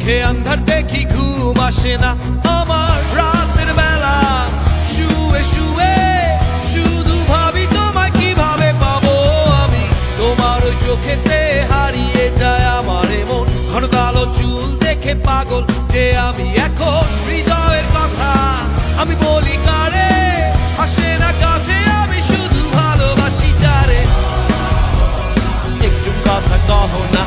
চোখে আন্ধার দেখি ঘুম আসে না আমার রাতের বেলা শুয়ে শুয়ে শুধু ভাবি তোমায় কিভাবে পাবো আমি তোমার ওই চোখেতে হারিয়ে যায় আমার মন ঘন কালো চুল দেখে পাগল যে আমি এখন হৃদয়ের কথা আমি বলি কারে আসে না কাছে আমি শুধু ভালোবাসি যারে একটু কথা কহ না